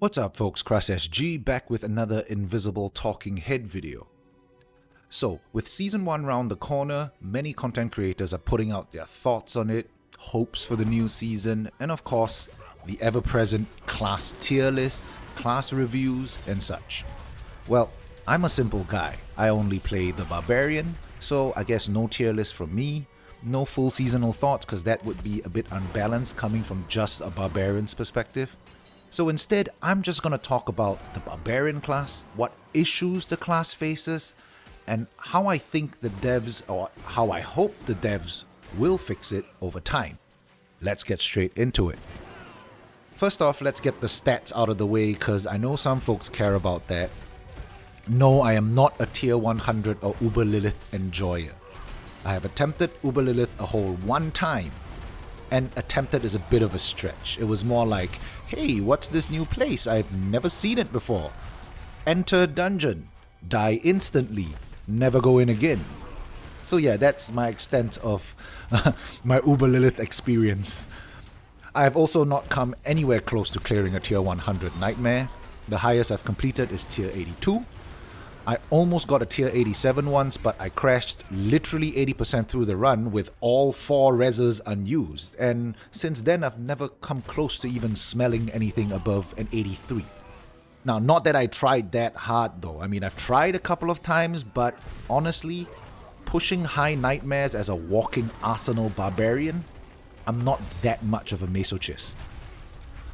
What's up folks, CrushSG back with another Invisible Talking Head video. So, with Season 1 round the corner, many content creators are putting out their thoughts on it, hopes for the new season, and of course, the ever-present class tier lists, class reviews, and such. Well, I'm a simple guy. I only play the Barbarian, so I guess no tier list from me, no full seasonal thoughts because that would be a bit unbalanced coming from just a Barbarian's perspective. So instead, I'm just going to talk about the Barbarian class, what issues the class faces, and how I think the devs, or how I hope the devs, will fix it over time. Let's get straight into it. First off, let's get the stats out of the way because I know some folks care about that. No, I am not a tier 100 or Uber Lilith enjoyer. I have attempted Uber Lilith a whole one time. And attempted is a bit of a stretch. It was more like, hey, what's this new place? I've never seen it before. Enter dungeon. Die instantly. Never go in again. So yeah, that's my extent of my Uber Lilith experience. I have also not come anywhere close to clearing a tier 100 nightmare. The highest I've completed is tier 82. I almost got a tier 87 once, but I crashed literally 80% through the run with all 4 reses unused, and since then I've never come close to even smelling anything above an 83. Now, not that I tried that hard though. I mean, I've tried a couple of times, but honestly, pushing high nightmares as a walking arsenal barbarian, I'm not that much of a masochist.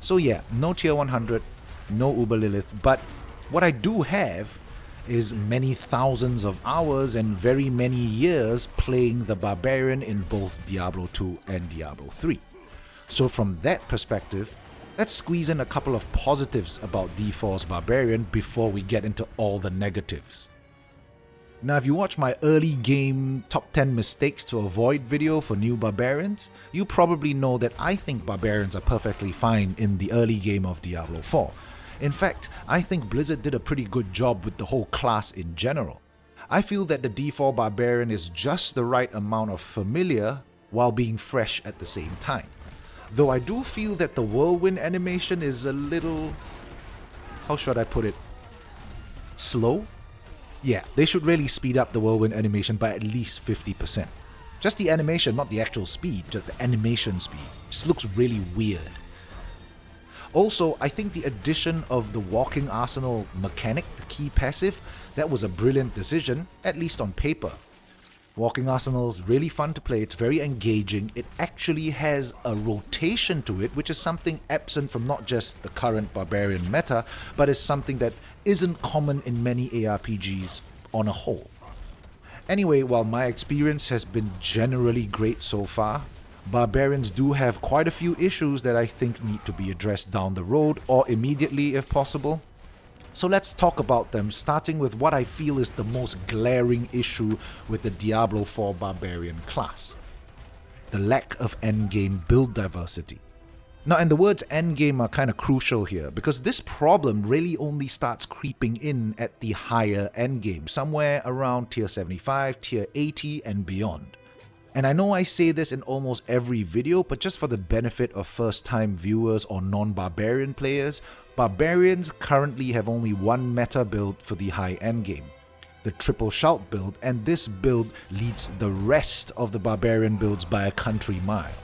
So yeah, no tier 100, no Uber Lilith, but what I do have is many thousands of hours and very many years playing the Barbarian in both Diablo 2 and Diablo 3. So from that perspective, let's squeeze in a couple of positives about D4's Barbarian before we get into all the negatives. Now, if you watch my early game top 10 mistakes to avoid video for new Barbarians, you probably know that I think Barbarians are perfectly fine in the early game of Diablo 4. In fact, I think Blizzard did a pretty good job with the whole class in general. I feel that the D4 Barbarian is just the right amount of familiar while being fresh at the same time. Though I do feel that the Whirlwind animation is a little, how should I put it, slow? Yeah, they should really speed up the Whirlwind animation by at least 50%. Just the animation, not the actual speed, just the animation speed. Just looks really weird. Also, I think the addition of the Walking Arsenal mechanic, the key passive, that was a brilliant decision, at least on paper. Walking Arsenal is really fun to play, it's very engaging, it actually has a rotation to it, which is something absent from not just the current Barbarian meta, but is something that isn't common in many ARPGs on a whole. Anyway, while my experience has been generally great so far, Barbarians do have quite a few issues that I think need to be addressed down the road or immediately if possible. So let's talk about them, starting with what I feel is the most glaring issue with the Diablo 4 Barbarian class. The lack of endgame build diversity. Now, and the words endgame are kind of crucial here because this problem really only starts creeping in at the higher endgame, somewhere around tier 75, tier 80 and beyond. And I know I say this in almost every video, but just for the benefit of first-time viewers or non-Barbarian players, Barbarians currently have only one meta build for the high endgame, the Triple Shout build, and this build leads the rest of the Barbarian builds by a country mile.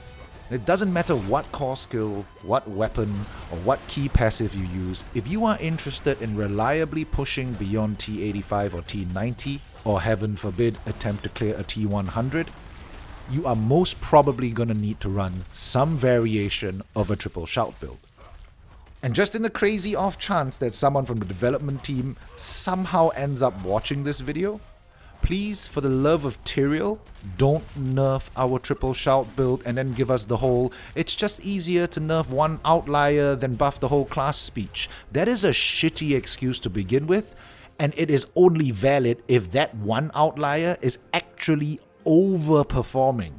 It doesn't matter what core skill, what weapon, or what key passive you use, if you are interested in reliably pushing beyond T85 or T90, or heaven forbid attempt to clear a T100, you are most probably going to need to run some variation of a Triple Shout build. And just in the crazy off chance that someone from the development team somehow ends up watching this video, please, for the love of Tyrael, don't nerf our Triple Shout build and then give us the whole, it's just easier to nerf one outlier than buff the whole class speech. That is a shitty excuse to begin with, and it is only valid if that one outlier is actually overperforming.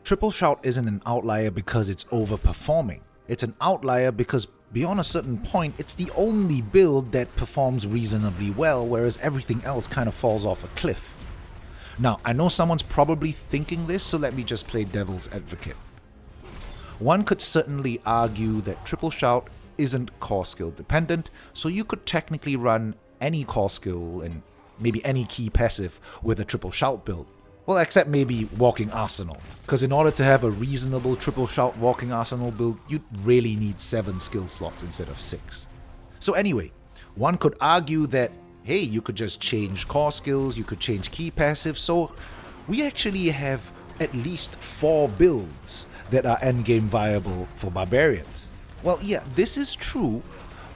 Triple Shout isn't an outlier because it's overperforming. It's an outlier because beyond a certain point, it's the only build that performs reasonably well, whereas everything else kind of falls off a cliff. Now, I know someone's probably thinking this, so let me just play devil's advocate. One could certainly argue that Triple Shout isn't core skill dependent, so you could technically run any core skill and maybe any key passive with a triple shout build. Well, except maybe Walking Arsenal, because in order to have a reasonable triple shout Walking Arsenal build, you'd really need 7 skill slots instead of 6. So anyway, one could argue that, hey, you could just change core skills, you could change key passive, so we actually have at least 4 builds that are endgame viable for Barbarians. Well, yeah, this is true,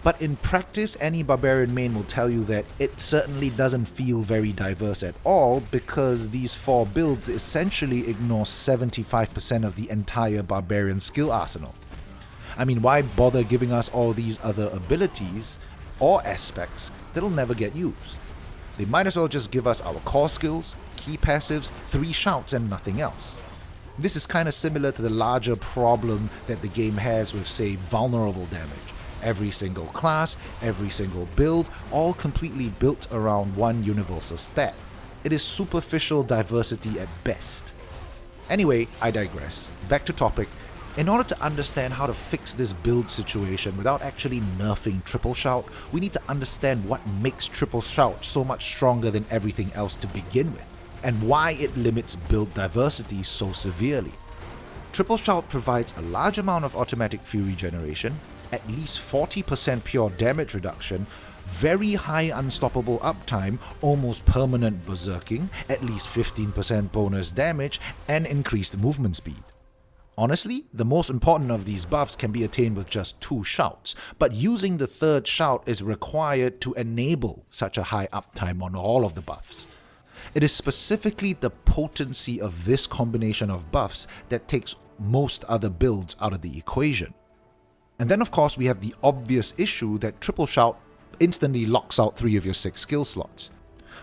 but in practice, any Barbarian main will tell you that it certainly doesn't feel very diverse at all, because these 4 builds essentially ignore 75% of the entire Barbarian skill arsenal. I mean, why bother giving us all these other abilities or aspects that'll never get used? They might as well just give us our core skills, key passives, 3 shouts, and nothing else. This is kind of similar to the larger problem that the game has with, say, vulnerable damage. Every single class, every single build, all completely built around one universal stat. It is superficial diversity at best. Anyway, I digress. Back to topic. In order to understand how to fix this build situation without actually nerfing Triple Shout, we need to understand what makes Triple Shout so much stronger than everything else to begin with, and why it limits build diversity so severely. Triple Shout provides a large amount of automatic fury generation, at least 40% pure damage reduction, very high unstoppable uptime, almost permanent berserking, at least 15% bonus damage, and increased movement speed. Honestly, the most important of these buffs can be attained with just 2 shouts, but using the 3rd shout is required to enable such a high uptime on all of the buffs. It is specifically the potency of this combination of buffs that takes most other builds out of the equation. And then of course we have the obvious issue that Triple Shout instantly locks out 3 of your 6 skill slots.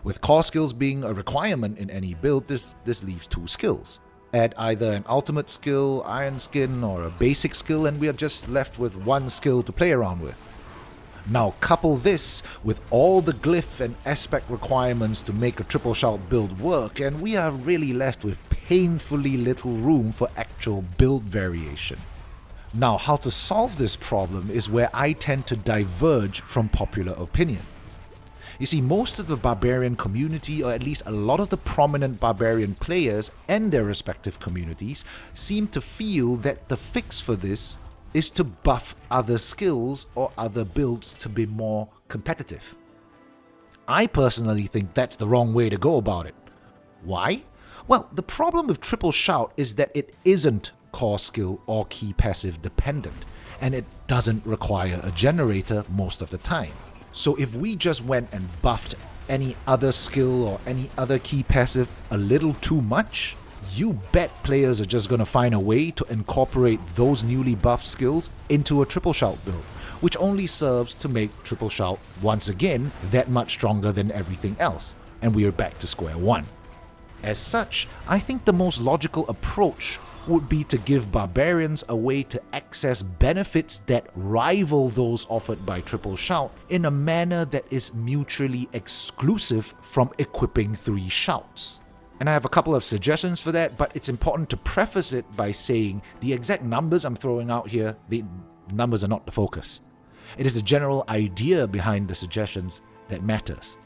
With core skills being a requirement in any build, this leaves 2 skills. Add either an ultimate skill, Iron Skin, or a basic skill, and we are just left with 1 skill to play around with. Now couple this with all the glyph and aspect requirements to make a Triple Shout build work, and we are really left with painfully little room for actual build variation. Now, how to solve this problem is where I tend to diverge from popular opinion. You see, most of the Barbarian community, or at least a lot of the prominent Barbarian players and their respective communities, seem to feel that the fix for this is to buff other skills or other builds to be more competitive. I personally think that's the wrong way to go about it. Why? Well, the problem with Triple Shout is that it isn't core skill or key passive dependent, and it doesn't require a generator most of the time. So if we just went and buffed any other skill or any other key passive a little too much, you bet players are just going to find a way to incorporate those newly buffed skills into a Triple Shout build, which only serves to make Triple Shout once again that much stronger than everything else, and we are back to square one. As such, I think the most logical approach would be to give Barbarians a way to access benefits that rival those offered by Triple Shout in a manner that is mutually exclusive from equipping 3 shouts. And I have a couple of suggestions for that, but it's important to preface it by saying the exact numbers I'm throwing out here, the numbers are not the focus. It is the general idea behind the suggestions that matters.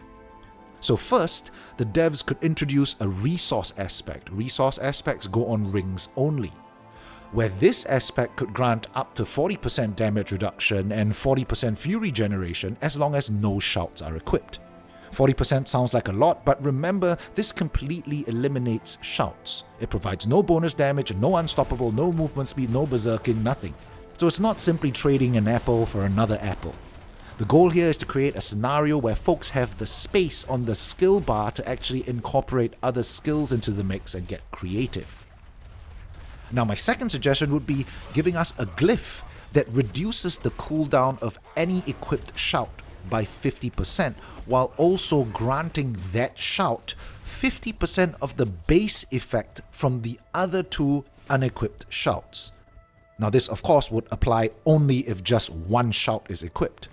So first, the devs could introduce a resource aspect. Resource aspects go on rings only, where this aspect could grant up to 40% damage reduction and 40% fury generation as long as no shouts are equipped. 40% sounds like a lot, but remember, this completely eliminates shouts. It provides no bonus damage, no unstoppable, no movement speed, no berserking, nothing. So it's not simply trading an apple for another apple. The goal here is to create a scenario where folks have the space on the skill bar to actually incorporate other skills into the mix and get creative. Now my second suggestion would be giving us a glyph that reduces the cooldown of any equipped shout by 50%, while also granting that shout 50% of the base effect from the other 2 unequipped shouts. Now this of course would apply only if just 1 shout is equipped.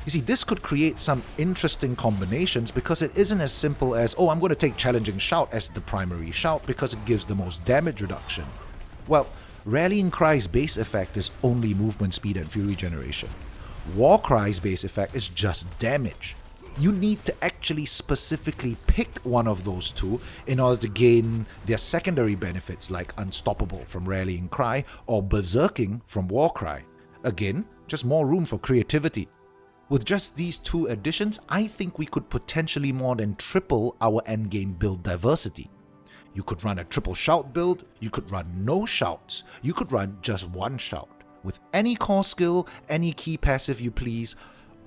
You see, this could create some interesting combinations because it isn't as simple as, oh, I'm going to take Challenging Shout as the primary shout because it gives the most damage reduction. Well, Rallying Cry's base effect is only movement speed and fury generation. Warcry's base effect is just damage. You need to actually specifically pick one of those two in order to gain their secondary benefits like Unstoppable from Rallying Cry or Berserking from Warcry. Again, just more room for creativity. With just these two additions, I think we could potentially more than triple our endgame build diversity. You could run a triple shout build, you could run no shouts, you could run just one shout. With any core skill, any key passive you please,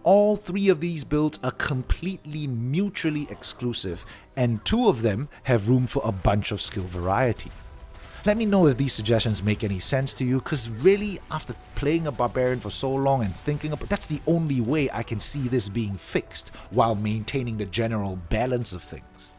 all three of these builds are completely mutually exclusive, and two of them have room for a bunch of skill variety. Let me know if these suggestions make any sense to you, because really, after playing a Barbarian for so long and thinking about, that's the only way I can see this being fixed while maintaining the general balance of things.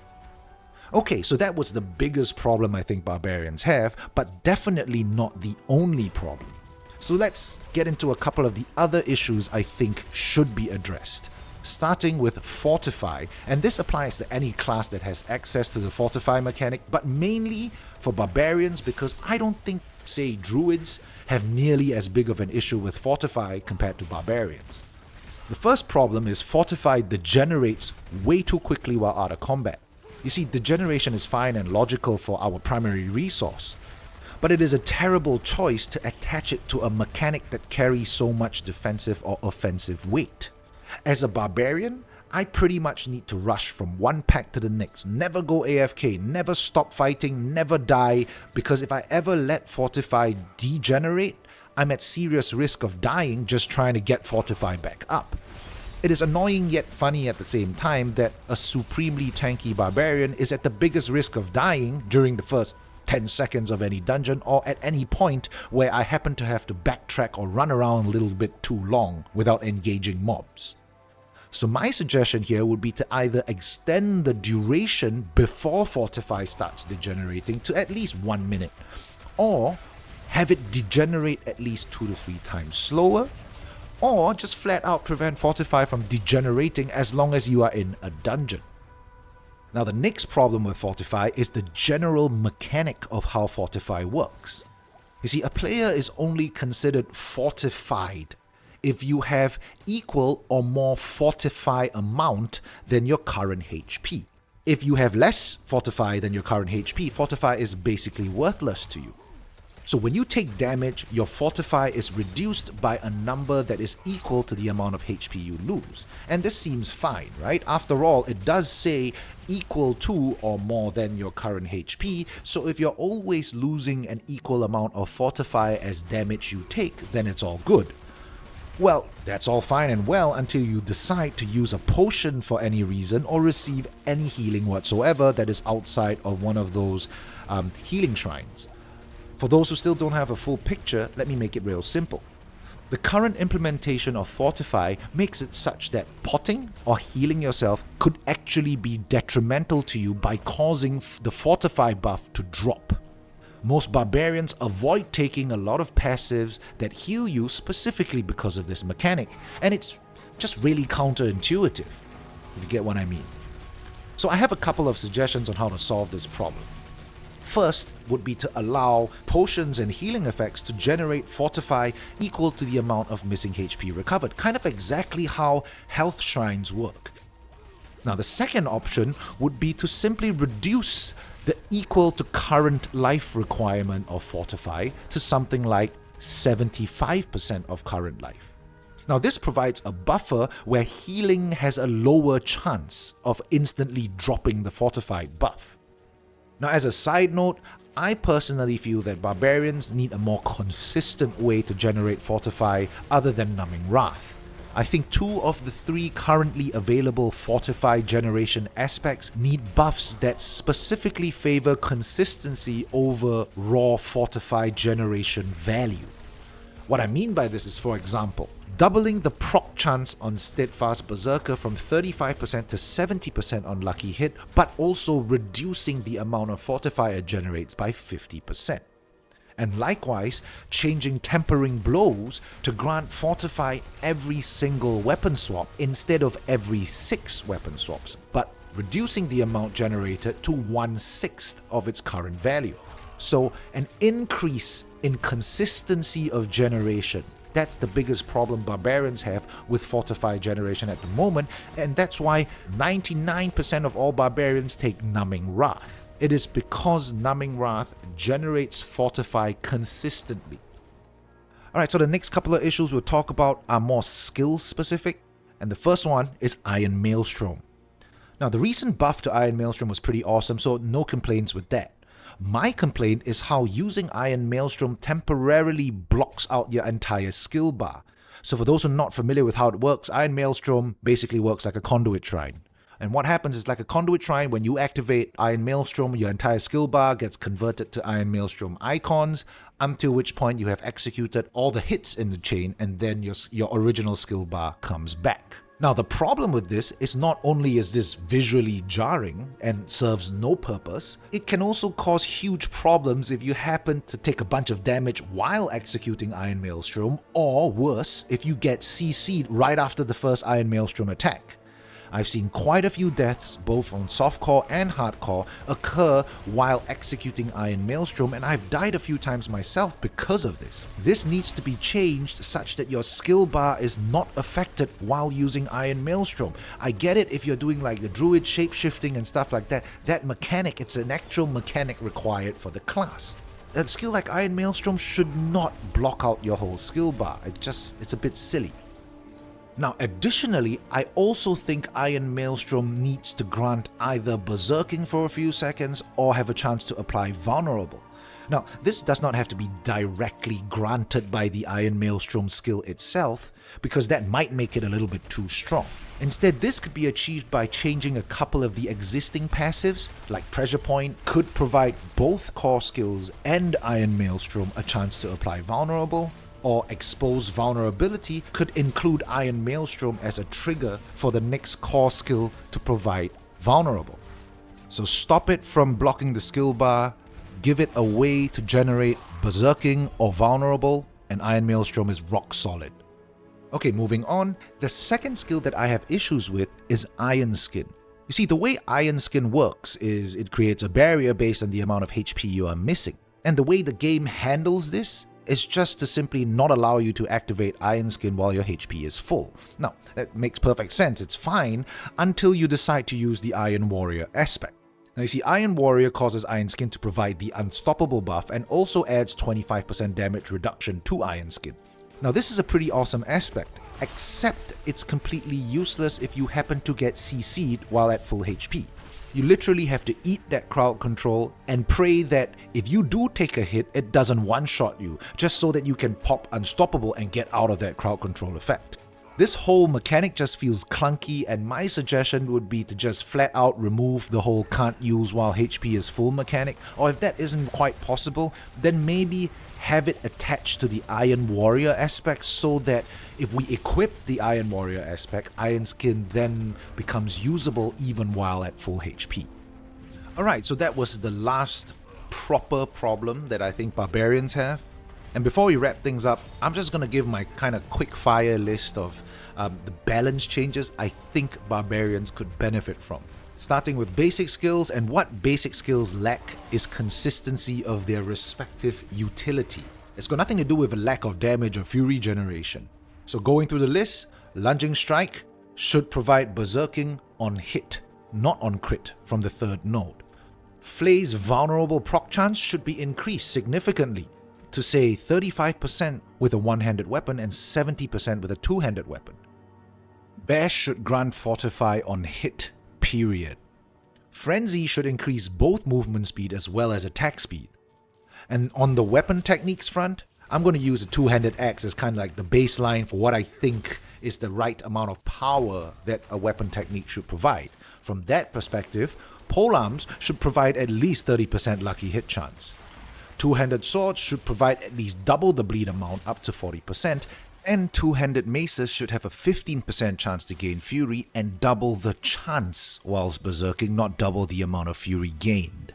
Okay, so that was the biggest problem I think Barbarians have, but definitely not the only problem. So let's get into a couple of the other issues I think should be addressed. Starting with Fortify, and this applies to any class that has access to the Fortify mechanic, but mainly for Barbarians because I don't think, say, Druids have nearly as big of an issue with Fortify compared to Barbarians. The first problem is Fortify degenerates way too quickly while out of combat. You see, degeneration is fine and logical for our primary resource, but it is a terrible choice to attach it to a mechanic that carries so much defensive or offensive weight. As a Barbarian, I pretty much need to rush from one pack to the next, never go AFK, never stop fighting, never die, because if I ever let Fortify degenerate, I'm at serious risk of dying just trying to get Fortify back up. It is annoying yet funny at the same time that a supremely tanky Barbarian is at the biggest risk of dying during the first 10 seconds of any dungeon or at any point where I happen to have to backtrack or run around a little bit too long without engaging mobs. So my suggestion here would be to either extend the duration before Fortify starts degenerating to at least 1 minute, or have it degenerate at least 2 to 3 times slower, or just flat out prevent Fortify from degenerating as long as you are in a dungeon. Now the next problem with Fortify is the general mechanic of how Fortify works. You see, a player is only considered fortified if you have equal or more Fortify amount than your current HP. If you have less Fortify than your current HP, Fortify is basically worthless to you. So when you take damage, your Fortify is reduced by a number that is equal to the amount of HP you lose. And this seems fine, right? After all, it does say equal to or more than your current HP, so if you're always losing an equal amount of Fortify as damage you take, then it's all good. Well, that's all fine and well until you decide to use a potion for any reason or receive any healing whatsoever that is outside of one of those healing shrines. For those who still don't have a full picture, let me make it real simple. The current implementation of Fortify makes it such that potting or healing yourself could actually be detrimental to you by causing the Fortify buff to drop. Most Barbarians avoid taking a lot of passives that heal you specifically because of this mechanic, and it's just really counterintuitive, if you get what I mean. So I have a couple of suggestions on how to solve this problem. First would be to allow potions and healing effects to generate Fortify equal to the amount of missing HP recovered, kind of exactly how health shrines work. Now the second option would be to simply reduce the equal to current life requirement of Fortify to something like 75% of current life. Now this provides a buffer where healing has a lower chance of instantly dropping the Fortified buff. Now as a side note, I personally feel that Barbarians need a more consistent way to generate Fortify other than Numbing Wrath. I think 2 of the 3 currently available Fortify generation aspects need buffs that specifically favor consistency over raw Fortify generation value. What I mean by this is, for example, doubling the proc chance on Steadfast Berserker from 35% to 70% on Lucky Hit, but also reducing the amount of Fortify it generates by 50%. And likewise, changing Tempering Blows to grant Fortify every single weapon swap instead of every 6 weapon swaps, but reducing the amount generated to 1/6 of its current value. So an increase in consistency of generation. That's the biggest problem Barbarians have with Fortify generation at the moment, and that's why 99% of all Barbarians take Numbing Wrath. It is because Numbing Wrath generates Fortify consistently. Alright, so the next couple of issues we'll talk about are more skill specific, and the first one is Iron Maelstrom. Now, the recent buff to Iron Maelstrom was pretty awesome, so no complaints with that. My complaint is how using Iron Maelstrom temporarily blocks out your entire skill bar. So for those who are not familiar with how it works, Iron Maelstrom basically works like a conduit shrine. And what happens is, like a conduit shrine, when you activate Iron Maelstrom, your entire skill bar gets converted to Iron Maelstrom icons, until which point you have executed all the hits in the chain, and then your original skill bar comes back. Now, the problem with this is not only is this visually jarring and serves no purpose, it can also cause huge problems if you happen to take a bunch of damage while executing Iron Maelstrom, or worse, if you get CC'd right after the first Iron Maelstrom attack. I've seen quite a few deaths, both on softcore and hardcore, occur while executing Iron Maelstrom, and I've died a few times myself because of this. This needs to be changed such that your skill bar is not affected while using Iron Maelstrom. I get it if you're doing like the druid shapeshifting and stuff like that. That mechanic, it's an actual mechanic required for the class. A skill like Iron Maelstrom should not block out your whole skill bar. It's a bit silly. Now, additionally, I also think Iron Maelstrom needs to grant either Berserking for a few seconds or have a chance to apply Vulnerable. Now, this does not have to be directly granted by the Iron Maelstrom skill itself, because that might make it a little bit too strong. Instead, this could be achieved by changing a couple of the existing passives, like Pressure Point could provide both core skills and Iron Maelstrom a chance to apply Vulnerable, or Expose Vulnerability could include Iron Maelstrom as a trigger for the next core skill to provide Vulnerable. So stop it from blocking the skill bar, give it a way to generate Berserking or Vulnerable, and Iron Maelstrom is rock solid. Okay, moving on, the second skill that I have issues with is Iron Skin. You see, the way Iron Skin works is it creates a barrier based on the amount of HP you are missing, and the way the game handles this is just to simply not allow you to activate Iron Skin while your HP is full. Now, that makes perfect sense, it's fine, until you decide to use the Iron Warrior aspect. Now you see, Iron Warrior causes Iron Skin to provide the Unstoppable buff and also adds 25% damage reduction to Iron Skin. Now this is a pretty awesome aspect, except it's completely useless if you happen to get CC'd while at full HP. You literally have to eat that crowd control and pray that if you do take a hit, it doesn't one-shot you, just so that you can pop Unstoppable and get out of that crowd control effect. This whole mechanic just feels clunky, and my suggestion would be to just flat out remove the whole can't use while HP is full mechanic, or if that isn't quite possible, then maybe have it attached to the Iron Warrior aspect so that if we equip the Iron Warrior aspect, Iron Skin then becomes usable even while at full HP. Alright, so that was the last proper problem that I think Barbarians have. And before we wrap things up, I'm just going to give my kind of quick fire list of the balance changes I think Barbarians could benefit from. Starting with basic skills, and what basic skills lack is consistency of their respective utility. It's got nothing to do with a lack of damage or fury generation. So going through the list, Lunging Strike should provide Berserking on hit, not on crit from the third node. Flay's vulnerable proc chance should be increased significantly to say 35% with a one-handed weapon and 70% with a two-handed weapon. Bash should grant Fortify on hit, period. Frenzy should increase both movement speed as well as attack speed. And on the weapon techniques front, I'm going to use a two-handed axe as kind of like the baseline for what I think is the right amount of power that a weapon technique should provide. From that perspective, polearms should provide at least 30% lucky hit chance. Two-handed swords should provide at least double the bleed amount, up to 40%, and two-handed maces should have a 15% chance to gain fury and double the chance whilst berserking, not double the amount of fury gained.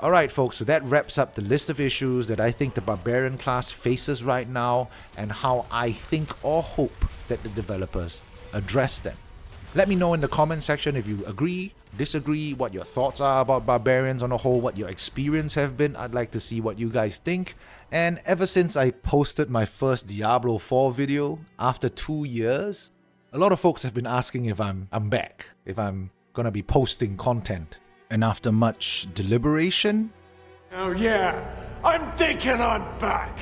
Alright folks, so that wraps up the list of issues that I think the Barbarian class faces right now and how I think or hope that the developers address them. Let me know in the comment section if you agree, disagree, what your thoughts are about Barbarians on a whole, what your experience have been. I'd like to see what you guys think. And ever since I posted my first Diablo 4 video after 2 years, a lot of folks have been asking if I'm back, if I'm gonna be posting content. And after much deliberation, oh yeah, I'm thinking I'm back.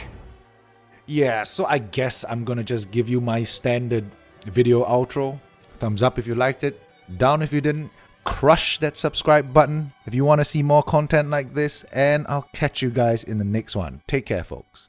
Yeah, so I guess I'm gonna just give you my standard video outro. Thumbs up if you liked it, down if you didn't. Crush that subscribe button if you want to see more content like this, and I'll catch you guys in the next one. Take care, folks.